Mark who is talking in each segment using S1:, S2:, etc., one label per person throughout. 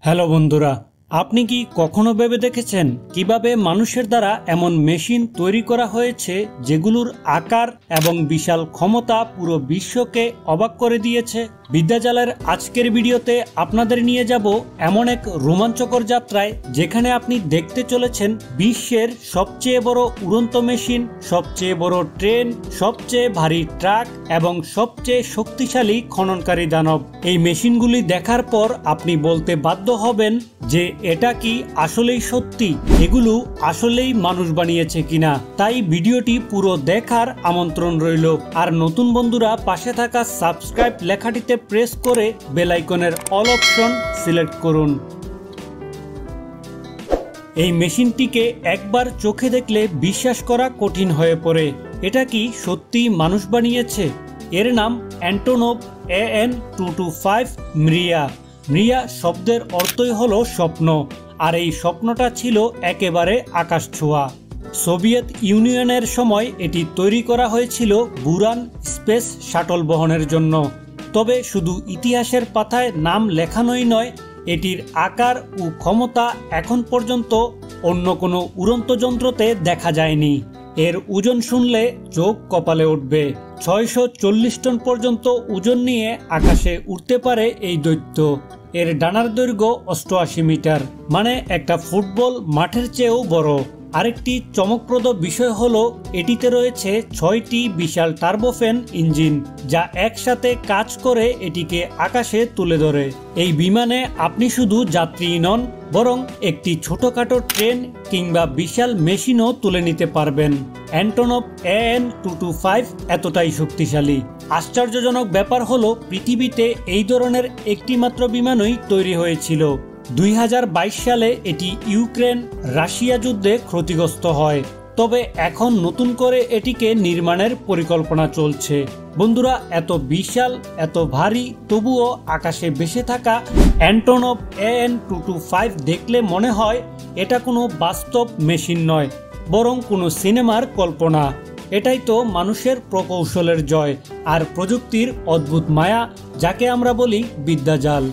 S1: Hello বন্ধুরা, আপনি কি কখনো ভেবে দেখেছেন কিভাবে মানুষের দ্বারা এমন মেশিন তৈরি করা হয়েছে যেগুলোর আকার এবং বিশাল ক্ষমতা পুরো বিশ্বকে অবাক করে দিয়েছে? বিদ্যাজালের আজকের ভিডিওতে আপনাদের নিয়ে যাব এমন এক রোমাঞ্চকর যাত্রায় যেখানে আপনি দেখতে চলেছেন বিশ্বের সবচেয়ে বড় উড়ন্ত মেশিন, সবচেয়ে বড় ট্রেন, সবচেয়ে ভারী ট্রাক এবং সবচেয়ে শক্তিশালী খননকারী দানব। এই মেশিনগুলি দেখার পর আপনি বলতে বাধ্য হবেন যে এটা কি আসলেই সত্যি, এগুলো আসলেই মানুষ বানিয়েছে কিনা। তাই ভিডিওটি পুরো দেখার আমন্ত্রণ রইল। আর নতুন বন্ধুরা পাশে থাকা সাবস্ক্রাইব লেখাটিতে প্রেস করে বেল আইকনের অল অপশন সিলেক্ট করুন। এই মেশিনটিকে একবার চোখে দেখলে বিশ্বাস করা কঠিন হয়ে পড়ে। এটা কি সত্যি মানুষ বানিয়েছে? এর নাম অ্যান্টোনভ AN225 মৃয়া। মৃয়া শব্দের অর্থই হলো স্বপ্ন, আর এই স্বপ্নটা ছিল একেবারে আকাশ ছোঁয়া। সোভিয়েত ইউনিয়নের সময় এটি তৈরি করা হয়েছিল বুরান স্পেস শাটল বহনের জন্য। তবে শুধু ইতিহাসের পাতায় নাম লেখানোই নয়, এটির আকার ও ক্ষমতা এখন পর্যন্ত অন্য কোনো উড়ন্ত যন্ত্রতে দেখা যায়নি। এর ওজন শুনলে চোখ কপালে উঠবে। 640 টন পর্যন্ত ওজন নিয়ে আকাশে উঠতে পারে এই দৈত্য। এর ডানার দৈর্ঘ্য 88 মিটার, মানে একটা ফুটবল মাঠের চেয়েও বড়। আরেকটি চমকপ্রদ বিষয় হলো এটিতে রয়েছে 6টি বিশাল টার্বোফ্যান ইঞ্জিন, যা একসাথে কাজ করে এটিকে আকাশে তুলে ধরে। এই বিমানে আপনি শুধু যাত্রী নন, বরং একটি ছোটখাটো ট্রেন কিংবা বিশাল মেশিনও তুলে নিতে পারবেন। অ্যান্টোনভ AN225 এতটাই শক্তিশালী। আশ্চর্যজনক ব্যাপার হলো পৃথিবীতে এই ধরনের একটি মাত্র বিমানই তৈরি হয়েছিল। 2022 সালে এটি ইউক্রেন রাশিয়া যুদ্ধে ক্ষতিগ্রস্ত হয়। তবে এখন নতুন করে এটিকে নির্মাণের পরিকল্পনা চলছে। বন্ধুরা, এত বিশাল, এত ভারী, তবুও আকাশে ভেসে থাকা অ্যান্টোনভ AN225 দেখলে মনে হয় এটা কোনো বাস্তব মেশিন নয়, বরং কোনো সিনেমার কল্পনা। এটাই তো মানুষের প্রকৌশলের জয় আর প্রযুক্তির অদ্ভুত মায়া, যাকে আমরা বলি বিদ্যাজাল।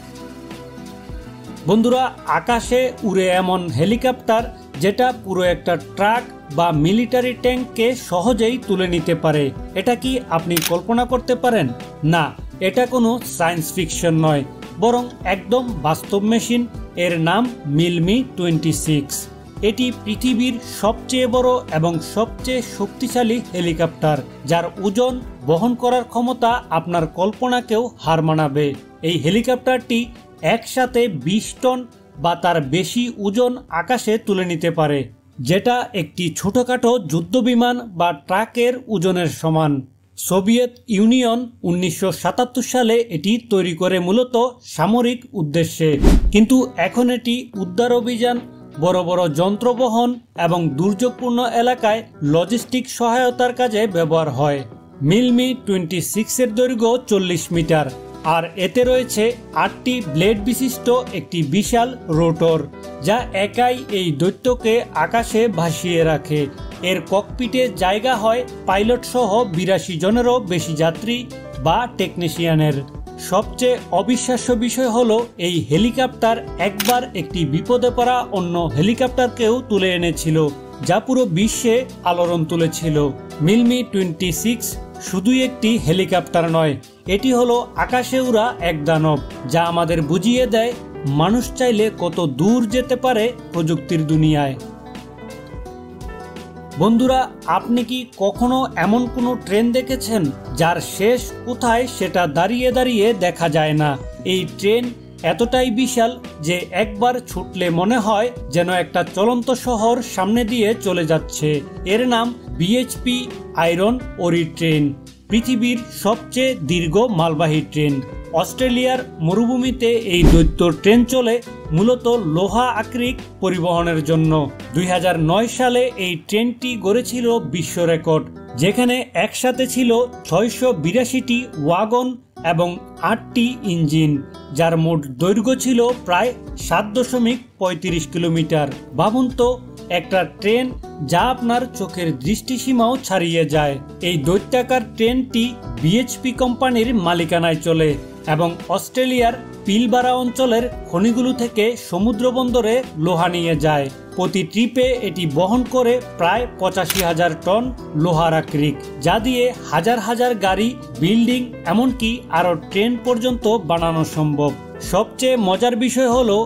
S1: বন্ধুরা, আকাশে উড়ে এমন হেলিকপ্টার যেটা পুরো একটা ট্রাক বা মিলিটারি ট্যাঙ্ককে সহজেই তুলে নিতে পারে, এটা কি আপনি কল্পনা করতে পারেন? না, এটা কোনো সায়েন্স ফিকশন নয়, বরং একদম বাস্তব মেশিন। এর নাম মিলমি 26। এটি পৃথিবীর সবচেয়ে বড় এবং সবচেয়ে শক্তিশালী হেলিকপ্টার, যার ওজন বহন করার ক্ষমতা আপনার কল্পনাকেও হার মানাবে। এই হেলিকপ্টারটি একসাথে 20 টন বা তার বেশি ওজন আকাশে তুলে নিতে পারে, যেটা একটি ছোটখাটো যুদ্ধবিমান বা ট্রাকের ওজনের সমান। সোভিয়েত ইউনিয়ন 1977 সালে এটি তৈরি করে মূলত সামরিক উদ্দেশ্যে, কিন্তু এখন এটি উদ্ধার অভিযান, বড় বড় যন্ত্র বহন এবং দুর্যোগপূর্ণ এলাকায় লজিস্টিক সহায়তার কাজে ব্যবহার হয়। মিলমি 26 এর দৈর্ঘ্য 40 মিটার, আর এতে রয়েছে 8টি ব্লেড বিশিষ্ট একটি বিশাল রোটর, যা একাই এই দৈত্যকে আকাশে ভাসিয়ে রাখে। এর ককপিটে জায়গা হয় পাইলট সহ 82 জনেরও বেশি যাত্রী বা টেকনিশিয়ানের। সবচেয়ে অবিশ্বাস্য বিষয় হলো এই হেলিকপ্টার একবার একটি বিপদে পড়া অন্য হেলিকপ্টারকেও তুলে এনেছিল, যা পুরো বিশ্বে আলোড়ন তুলেছিল। মিলমি 26 শুধুই একটি হেলিকপ্টার নয়, এটি হলো আকাশে উড়া এক দানব, যা আমাদের বুঝিয়ে দেয় মানুষ চাইলে কত দূর যেতে পারে প্রযুক্তির দুনিয়ায়। বন্ধুরা, আপনি কি কখনো এমন কোনো ট্রেন দেখেছেন যার শেষ কোথায় সেটা দাঁড়িয়ে দাঁড়িয়ে দেখা যায় না? এই ট্রেন এতটাই বিশাল যে একবার ছুটলে মনে হয় যেন একটা চলন্ত শহর সামনে দিয়ে চলে যাচ্ছে। এর নাম BHP আয়রন ওরি ট্রেন, পৃথিবীর সবচেয়ে দীর্ঘ মালবাহী ট্রেন। অস্ট্রেলিয়ার মরুভূমিতে এই দৈত্য ট্রেন চলে মূলত লোহা আকরিক পরিবহনের জন্য। 2009 সালে এই ট্রেনটি গড়েছিল বিশ্ব রেকর্ড, যেখানে একসাথে ছিল 682টি ওয়াগন এবং 8টি ইঞ্জিন, যার মোট দৈর্ঘ্য ছিল প্রায় 7.35 কিলোমিটার। ভাবুন তো, একটা ট্রেন যা আপনার চোখের দৃষ্টিসীমাও ছাড়িয়ে যায়। এই দৈত্যাকার ট্রেনটি BHP কোম্পানির মালিকানায় চলে এবং অস্ট্রেলিয়ার পিলবারা অঞ্চলের খনিগুলো থেকে সমুদ্র বন্দরে লোহা নিয়ে যায়। প্রতি ট্রিপে এটি বহন করে প্রায় 85,000 টন লোহার আকরিক, যা দিয়ে হাজার হাজার গাড়ি, বিল্ডিং, এমনকি আরও ট্রেন পর্যন্ত বানানো সম্ভব। সবচেয়ে মজার বিষয় হলো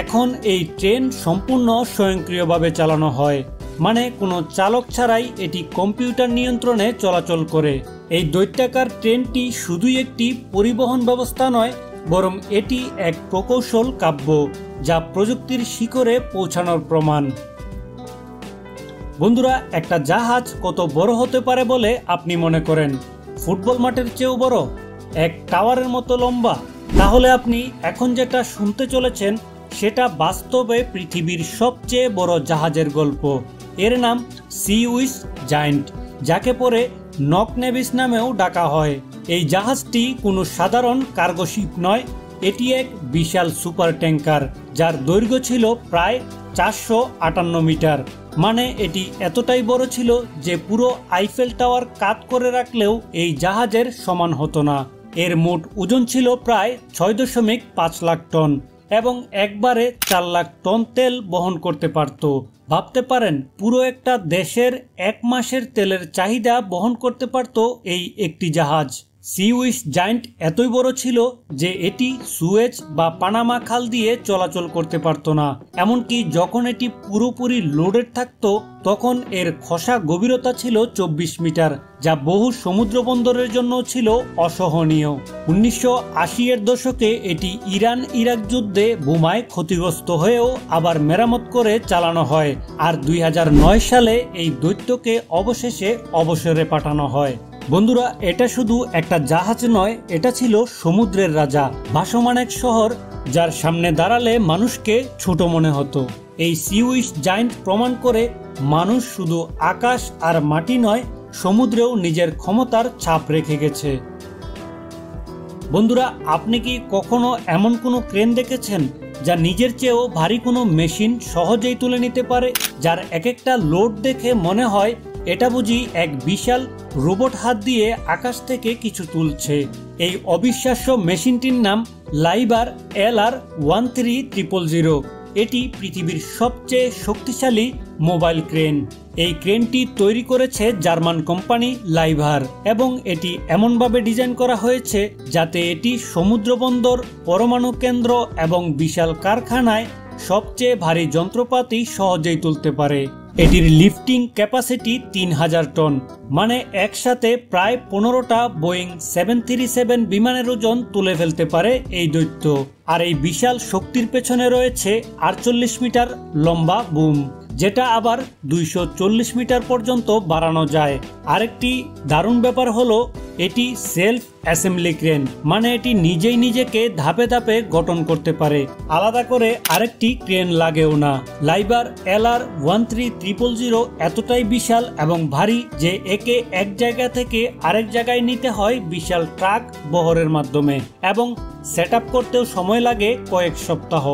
S1: এখন এই ট্রেন সম্পূর্ণ স্বয়ংক্রিয়ভাবে চালানো হয়, মানে কোনো চালক ছাড়াই এটি কম্পিউটার নিয়ন্ত্রণে চলাচল করে। এই দৈত্যাকার ট্রেনটি শুধুই একটি পরিবহন ব্যবস্থা নয়, বরং এটি এক প্রকৌশল কাব্য, যা প্রযুক্তির শিখরে পৌঁছানোর প্রমাণ। বন্ধুরা, একটা জাহাজ কত বড় হতে পারে বলে আপনি মনে করেন? ফুটবল মাঠের চেয়েও বড়? এক টাওয়ারের মতো লম্বা? তাহলে আপনি এখন যেটা শুনতে চলেছেন সেটা বাস্তবে পৃথিবীর সবচেয়ে বড় জাহাজের গল্প। এর নাম সিউইস জায়ান্ট, যাকে পরে নক নেভিস নামেও ডাকা হয়। এই জাহাজটি কোনো সাধারণ কার্গো শিপ নয়, এটি এক বিশাল সুপার ট্যাঙ্কার, যার দৈর্ঘ্য ছিল প্রায় 458 মিটার। মানে এটি এতটাই বড় ছিল যে পুরো আইফেল টাওয়ার কাত করে রাখলেও এই জাহাজের সমান হতো না। এর মোট ওজন ছিল প্রায় 6.5 লাখ টন এবং একবারে 4 লাখ টন তেল বহন করতে পারত। ভাবতে পারেন, পুরো একটা দেশের 1 মাসের তেলের চাহিদা বহন করতে পারত এই একটি জাহাজ। সিউইস জায়ান্ট এতই বড় ছিল যে এটি সুয়েজ বা পানামা খাল দিয়ে চলাচল করতে পারত না। এমনকি যখন এটি পুরোপুরি লোডেড থাকতো তখন এর খসা গভীরতা ছিল 24 মিটার, যা বহু সমুদ্র বন্দরের জন্য ছিল অসহনীয়। 1980-এর দশকে এটি ইরান ইরাক যুদ্ধে বোমায় ক্ষতিগ্রস্ত হয়েও আবার মেরামত করে চালানো হয়, আর 2009 সালে এই দৈত্যকে অবশেষে অবসরে পাঠানো হয়। বন্ধুরা, এটা শুধু একটা জাহাজ নয়, এটা ছিল সমুদ্রের রাজা, ভাসমান এক শহর যার সামনে দাঁড়ালে মানুষকে ছোট মনে হতো। এই সিউইস জায়ান্ট প্রমাণ করে মানুষ শুধু আকাশ আর মাটি নয়, সমুদ্রেও নিজের ক্ষমতার ছাপ রেখে গেছে। বন্ধুরা, আপনি কি কখনো এমন কোনো ক্রেন দেখেছেন যা নিজের চেয়েও ভারী কোনো মেশিন সহজেই তুলে নিতে পারে, যার এক একটা লোড দেখে মনে হয় এটা বুঝি এক বিশাল রোবট হাত দিয়ে আকাশ থেকে কিছু তুলছে? এই অবিশ্বাস্য মেশিনটির নাম লাইবার LR13000। এটি পৃথিবীর সবচেয়ে শক্তিশালী মোবাইল ক্রেন। এই ক্রেনটি তৈরি করেছে জার্মান কোম্পানি লাইভার এবং এটি এমনভাবে ডিজাইন করা হয়েছে যাতে এটি সমুদ্রবন্দর, পরমাণু কেন্দ্র এবং বিশাল কারখানায় সবচেয়ে ভারী যন্ত্রপাতি সহজেই তুলতে পারে। এটির লিফটিং ক্যাপাসিটি 3000 টন, মানে একসাথে প্রায় 15টা বোয়িং 737 বিমানের ওজন তুলে ফেলতে পারে এই দৈত্য। আর এই বিশাল শক্তির পেছনে রয়েছে 48 মিটার লম্বা বুম, যেটা আবার 240 মিটার পর্যন্ত বাড়ানো যায়। আরেকটি দারুণ ব্যাপার হলো এটি সেলফ অ্যাসেম্বলি ক্রেন, মানে এটি নিজেই নিজেকে ধাপে ধাপে গঠন করতে পারে, আলাদা করে আরেকটি ক্রেন লাগেও না। লাইবার LR13000 এতটাই বিশাল এবং ভারী যে একে এক জায়গা থেকে আরেক জায়গায় নিতে হয় বিশাল ট্রাক বহরের মাধ্যমে, এবং সেট আপ করতেও সময় লাগে কয়েক সপ্তাহ।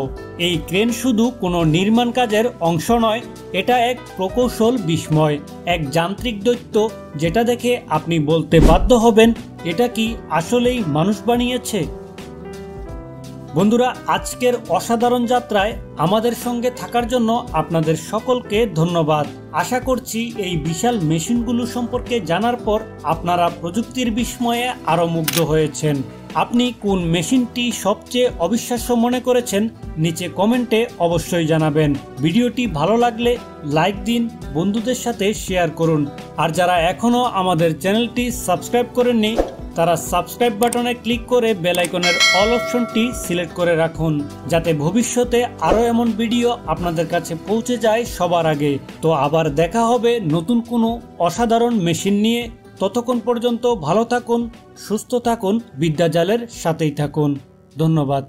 S1: এই ক্রেন শুধু কোনো নির্মাণ কাজের অংশ নয়, এটা এক প্রকৌশল বিস্ময়, এক যান্ত্রিক দৈত্য যেটা দেখে আপনি বলতে বাধ্য হবেন এটা কি আসলেই মানুষ বানিয়েছে। বন্ধুরা, আজকের অসাধারণ যাত্রায় আমাদের সঙ্গে থাকার জন্য আপনাদের সকলকে ধন্যবাদ। আশা করছি এই বিশাল মেশিনগুলো সম্পর্কে জানার পর আপনারা প্রযুক্তির বিস্ময়ে আরও মুগ্ধ হয়েছেন। আপনি কোন মেশিনটি সবচেয়ে অবিশ্বাস্য মনে করেছেন নিচে কমেন্টে অবশ্যই জানাবেন। ভিডিওটি ভালো লাগলে লাইক দিন, বন্ধুদের সাথে শেয়ার করুন। আর যারা এখনও আমাদের চ্যানেলটি সাবস্ক্রাইব করেননি তারা সাবস্ক্রাইব বাটনে ক্লিক করে বেল আইকনের অল অপশনটি সিলেক্ট করে রাখুন, যাতে ভবিষ্যতে আরও এমন ভিডিও আপনাদের কাছে পৌঁছে যায় সবার আগে। তো আবার দেখা হবে নতুন কোনো অসাধারণ মেশিন নিয়ে। ততক্ষণ পর্যন্ত ভালো থাকুন, সুস্থ থাকুন, বিদ্যাজালের সাথেই থাকুন। ধন্যবাদ।